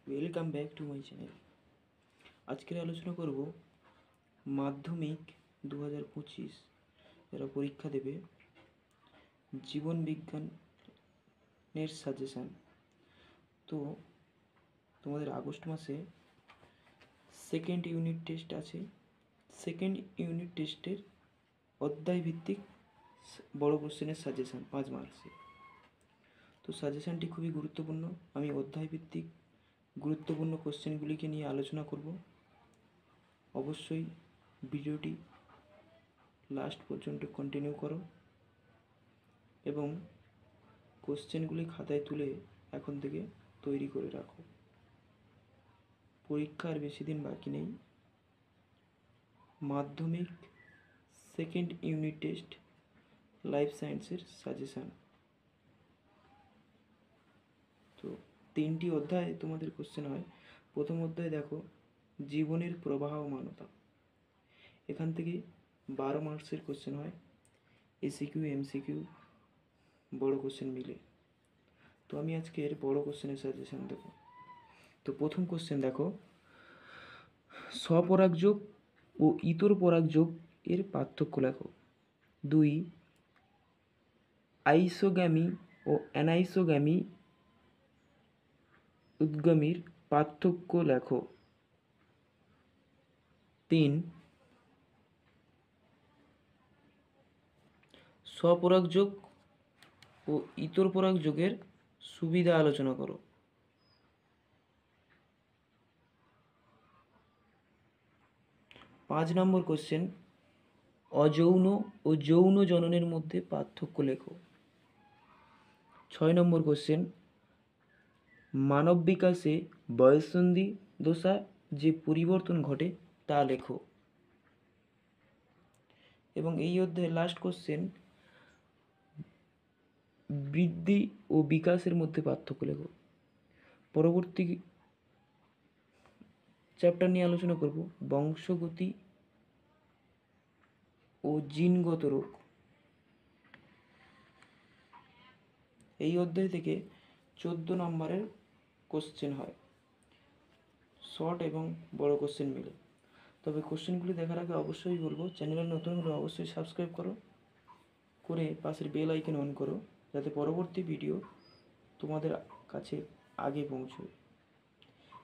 Welcome back to my channel. আজকের আলোচনা করব মাধ্যমিক 2025 যারা পরীক্ষা দেবে জীবন বিজ্ঞানের সাজেশান। তো তোমাদের আগস্ট মাসে সেকেন্ড ইউনিট টেস্ট আছে। সেকেন্ড ইউনিট টেস্টের অধ্যায় ভিত্তিক বড় কোশ্চেনের সাজেশান 5 মার্কসে। তো সাজেশানটি খুবই গুরুত্বপূর্ণ। আমি অধ্যায় ভিত্তিক গুরুত্বপূর্ণ কোশ্চেনগুলিকে নিয়ে আলোচনা করব। অবশ্যই ভিডিওটি লাস্ট পর্যন্ত কন্টিনিউ করো এবং কোশ্চেনগুলি খাতায় তুলে এখন থেকে তৈরি করে রাখো। পরীক্ষার বেশি দিন বাকি নেই। মাধ্যমিক সেকেন্ড ইউনিট টেস্ট লাইফ সায়েন্সের সাজেশান। তো 3টি অধ্যায় তোমাদের কোশ্চেন হয়। প্রথম অধ্যায় দেখো জীবনের প্রবাহমানতা। এখান থেকে 12 মার্কসের কোশ্চেন হয়, এসিকিউ এমসিকিউ বড় কোশ্চেন মিলে। তো আমি আজকের বড় কোশ্চেনের সাজেশন দেবো। তো প্রথম কোশ্চেন দেখো, স্বপরাগযোগ ও ইতর পরাগযোগ এর পার্থক্য লেখো। 2 আইসোগ্যামি ও অ্যানাইসোগ্যামি উদ্গমীর পার্থক্য লেখো। 3 স্বপরাগযোগ ও ইতর পরাগযোগের সুবিধা আলোচনা করো। 5 নম্বর কোশ্চেন, অযৌন ও যৌন জননের মধ্যে পার্থক্য লেখো। 6 নম্বর কোশ্চেন, মানব বিকাশে বয়ঃসন্ধি দশা যে পরিবর্তন ঘটে তা লেখো। এবং এই অধ্যায়ের লাস্ট কোশ্চেন, বৃদ্ধি ও বিকাশের মধ্যে পার্থক্য লেখো। পরবর্তী চ্যাপ্টার নিয়ে আলোচনা করব বংশগতি ও জিনগত রোগ। এই অধ্যায় থেকে 14 নম্বরের কোশ্চেন হয়, শর্ট এবং বড় কোশ্চেন মিলে। তবে কোশ্চেনগুলি দেখার আগে অবশ্যই বলবো, চ্যানেলে নতুন হলে অবশ্যই সাবস্ক্রাইব করো, করে পাশের বেল আইকন অন করো, যাতে পরবর্তী ভিডিও তোমাদের কাছে আগে পৌঁছয়।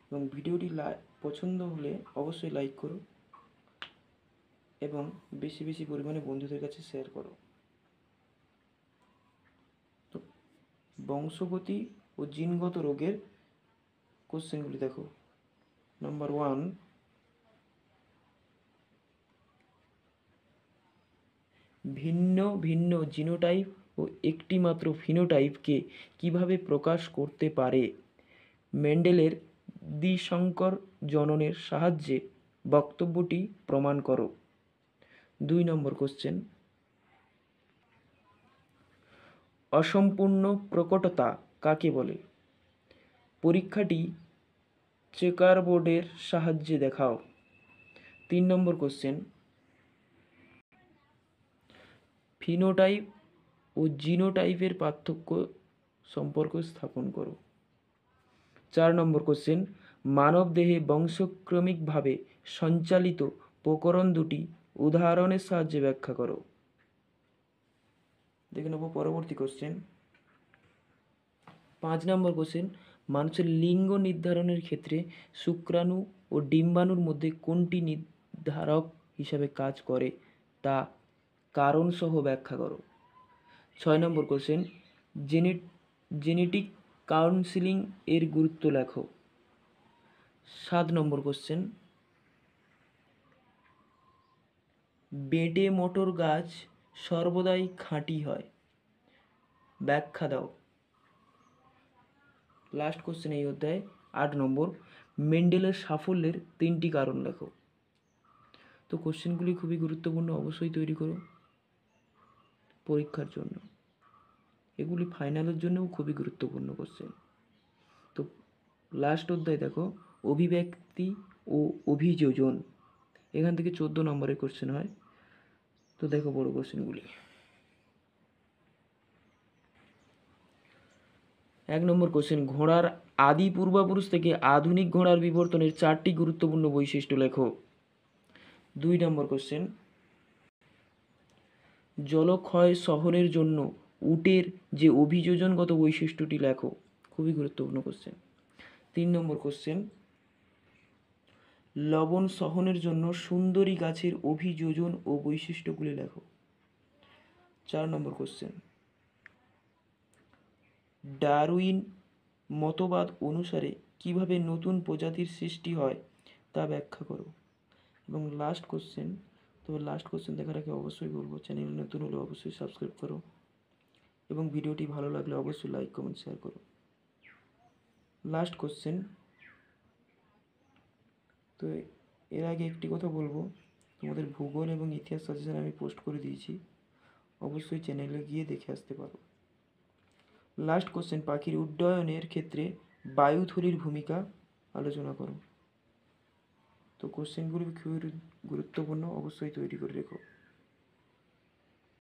এবং ভিডিওটি পছন্দ হলে অবশ্যই লাইক করো এবং বেশি বেশি পরিমাণে বন্ধুদের কাছে শেয়ার করো। তো বংশগতি ও জিনগত রোগের কোশ্চেনগুলি দেখো। নাম্বার 1, ভিন্ন ভিন্ন জিনোটাইপ ও একটি মাত্র ফিনোটাইপকে কিভাবে প্রকাশ করতে পারে? মেন্ডেলের দ্বিসংকর জননের সাহায্যে বক্তব্যটি প্রমাণ করো। 2 নম্বর কোশ্চেন, অসম্পূর্ণ প্রকটতা কাকে বলে? পরীক্ষাটি চেকারবোর্ডের সাহায্যে দেখাও। 3 নম্বর কোশ্চেন, ফিনোটাইপ ও জিনোটাইপের পার্থক্য সম্পর্ক স্থাপন করো। 4 নম্বর কোশ্চেন, মানব দেহে বংশক্রমিকভাবে সঞ্চালিত প্রকরণ দুটি উদাহরণের সাহায্যে ব্যাখ্যা করো। দেখে নেব পরবর্তী কোশ্চেন। 5 নম্বর কোশ্চেন, মানুষের লিঙ্গ নির্ধারণের ক্ষেত্রে শুক্রাণু ও ডিম্বাণুর মধ্যে কোনটি নির্ধারক হিসাবে কাজ করে তা কারণসহ ব্যাখ্যা করো। 6 নম্বর কোশ্চেন, জেনেটিক কাউন্সিলিং এর গুরুত্ব লেখো। 7 নম্বর কোশ্চেন, বেডে মোটর গাছ সর্বদাই খাঁটি হয়, ব্যাখ্যা দাও। লাস্ট কোশ্চেন এই অধ্যায় 8 নম্বর, মেন্ডেলের সাফল্যের 3টি কারণ লেখো। তো কোশ্চেনগুলি খুবই গুরুত্বপূর্ণ, অবশ্যই তৈরি করো পরীক্ষার জন্য। এগুলি ফাইনালের জন্যও খুবই গুরুত্বপূর্ণ কোশ্চেন। তো লাস্ট অধ্যায় দেখো, অভিব্যক্তি ও অভিযোজন। এখান থেকে 14 নম্বরের কোশ্চেন হয়। তো দেখো বড় কোশ্চেনগুলি। 1 নম্বর কোশ্চেন, ঘোড়ার আদি পূর্বপুরুষ থেকে আধুনিক ঘোড়ার বিবর্তনের 4টি গুরুত্বপূর্ণ বৈশিষ্ট্য লেখো। 2 নম্বর কোশ্চেন, জলক্ষয় সহনের জন্য উটের যে অভিযোজনগত বৈশিষ্ট্যটি লেখো। খুবই গুরুত্বপূর্ণ কোশ্চেন। 3 নম্বর কোশ্চেন, লবণ সহনের জন্য সুন্দরী গাছের অভিযোজন ও বৈশিষ্ট্যগুলি লেখো। 4 নম্বর কোশ্চেন, ডারউইন মতবাদ অনুসারে কিভাবে নতুন প্রজাতির সৃষ্টি হয় তা ব্যাখ্যা করো। এবং লাস্ট কোশ্চেন, তবে লাস্ট কোশ্চেন দেখার আগে অবশ্যই বলবো, চ্যানেল নতুন হলে অবশ্যই সাবস্ক্রাইব করো এবং ভিডিওটি ভালো লাগলে অবশ্যই লাইক কমেন্ট শেয়ার করো। লাস্ট কোশ্চেন, তো এর আগে একটি কথা বলবো, তোমাদের ভূগোল এবং ইতিহাস সাজেশন আমি পোস্ট করে দিয়েছি, অবশ্যই চ্যানেলে গিয়ে দেখে আসতে পারো। লাস্ট কোশ্চেন, পাখির উড্ডয়নের ক্ষেত্রে বায়ুথলির ভূমিকা আলোচনা করো। তো কোশ্চেনগুলি খুবই গুরুত্বপূর্ণ, অবশ্যই তৈরি করে রেখো।